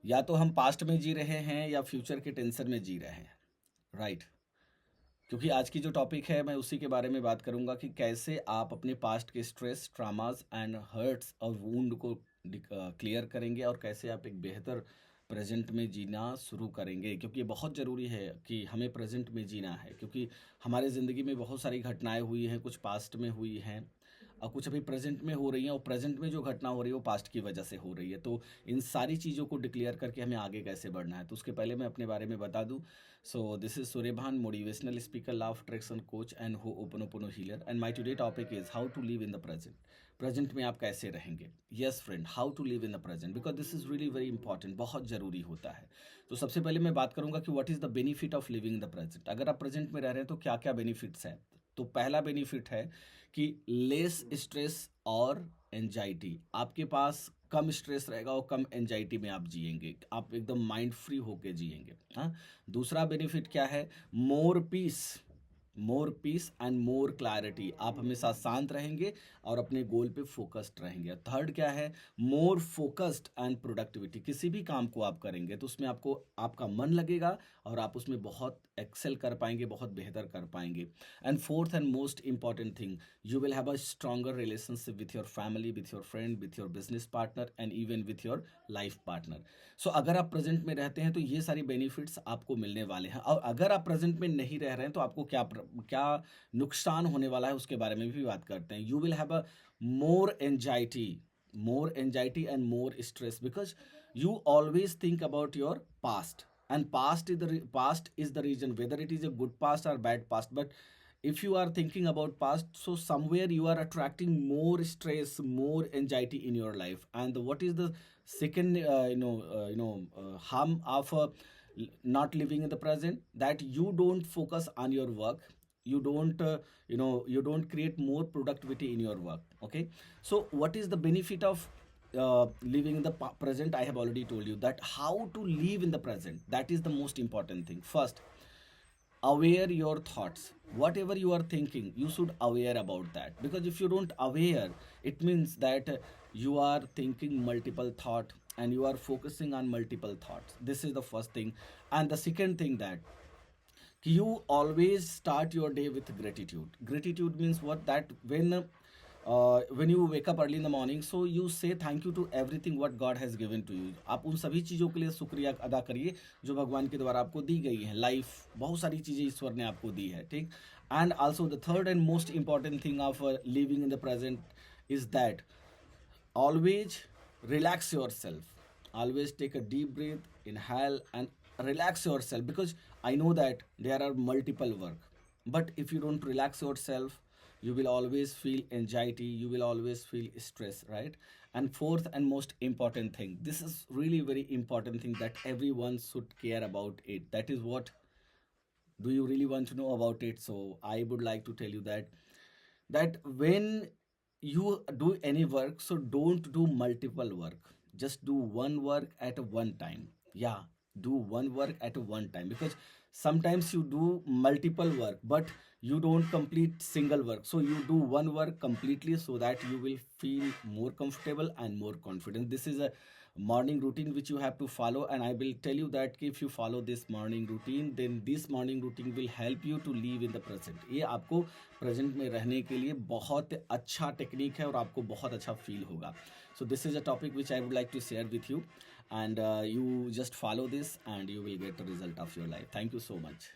या तो हम पास्ट में जी रहे हैं या फ्यूचर के टेंशन में जी रहे हैं, राइट। क्योंकि आज की जो टॉपिक है मैं उसी के बारे में बात करूंगा कि कैसे आप अपने पास्ट के स्ट्रेस, ट्रामास एंड हर्ट्स और वूंड को क्लियर करेंगे और कैसे आप एक बेहतर प्रेजेंट में जीना शुरू करेंगे। क्योंकि ये बहुत ज़रूरी है कि हमें प्रेजेंट में जीना है, क्योंकि हमारे ज़िंदगी में बहुत सारी घटनाएं हुई हैं, कुछ पास्ट में हुई हैं और कुछ अभी प्रेजेंट में हो रही हैं, और प्रेजेंट में जो घटना हो रही है वो पास्ट की वजह से हो रही है। तो इन सारी चीज़ों को डिक्लेयर करके हमें आगे कैसे बढ़ना है, तो उसके पहले मैं अपने बारे में बता दूं। So this is Surebhan, motivational speaker, law of attraction coach and Ho'oponopono healer. And my today topic is how to live in the present. Present में आप कैसे रहेंगे? Yes friend, how to live in the present because this is really very important. बहुत ज़रूरी होता है। तो सबसे पहले मैं बात करूंगा कि what is the benefit of living in the present. अगर आप प्रेजेंट में रह रहे हैं तो क्या क्या बेनिफिट्स हैं। तो पहला बेनिफिट है कि लेस स्ट्रेस और एंजाइटी। आपके पास कम स्ट्रेस रहेगा और कम एंजाइटी में आप जिएंगे, आप एकदम माइंड फ्री होके जिएंगे। हाँ। दूसरा बेनिफिट क्या है? मोर पीस एंड मोर क्लैरिटी। आप हमेशा शांत रहेंगे और अपने गोल पे फोकस्ड रहेंगे। थर्ड क्या है? More focused and productivity. किसी भी काम को आप करेंगे तो उसमें आपको आपका मन लगेगा और आप उसमें बहुत एक्सेल कर पाएंगे, बहुत बेहतर कर पाएंगे। And fourth and most important thing, you will have a stronger relationship with your family, with your friend, with your business partner and even with your life partner. So अगर आप प्रेजेंट में रहते हैं तो ये सारी बेनिफिट्स आपको मिलने वाले हैं, और अगर आप प्रेजेंट में नहीं रह रहे हैं तो आपको क्या क्या नुकसान होने वाला है उसके बारे में भी बात करते हैं। You will have a more anxiety and more stress because you always think about your past, and past is the reason whether it is a good past or bad past. But if you are thinking about past, so somewhere you are attracting more stress, more anxiety in your life. And what is the second harm of not living in the present? That you don't focus on your work, you don't you don't create more productivity in your work. Okay, so what is the benefit of living in the present? I have already told you that how to live in the present, that is the most important thing. First, aware your thoughts. Whatever you are thinking, you should aware about that, because if you don't aware, it means that you are thinking multiple thought and you are focusing on multiple thoughts. This is the first thing. And the second thing, that you always start your day with gratitude. Gratitude means what? That when you wake up early in the morning, so you say thank you to everything what God has given to you. आप उन सभी चीज़ों के लिए शुक्रिया अदा करिए जो भगवान के द्वारा आपको दी गई है। लाइफ, बहुत सारी चीज़ें ईश्वर ने आपको दी है, ठीक। And also the third and most important thing of living in the present is that always relax yourself. Always take a deep breath, inhale and relax yourself, because I know that there are multiple work, but if you don't relax yourself, you will always feel anxiety, you will always feel stress, right? And fourth and most important thing, this is really very important thing that everyone should care about it. That is what, do you really want to know about it? So I would like to tell you that when you do any work, so don't do multiple work, just do one work at one time. Yeah, do one work at one time, because sometimes you do multiple work but you don't complete single work. So you do one work completely so that you will feel more comfortable and more confident. This is a morning routine which you have to follow, and I will tell you that if you follow this morning routine, then this morning routine will help you to live in the present. ये आपको present में रहने के लिए बहुत अच्छा technique है और आपको बहुत अच्छा फील होगा. So this is a topic which I would like to share with you, and you just follow this and you will get the result of your life. Thank you so much.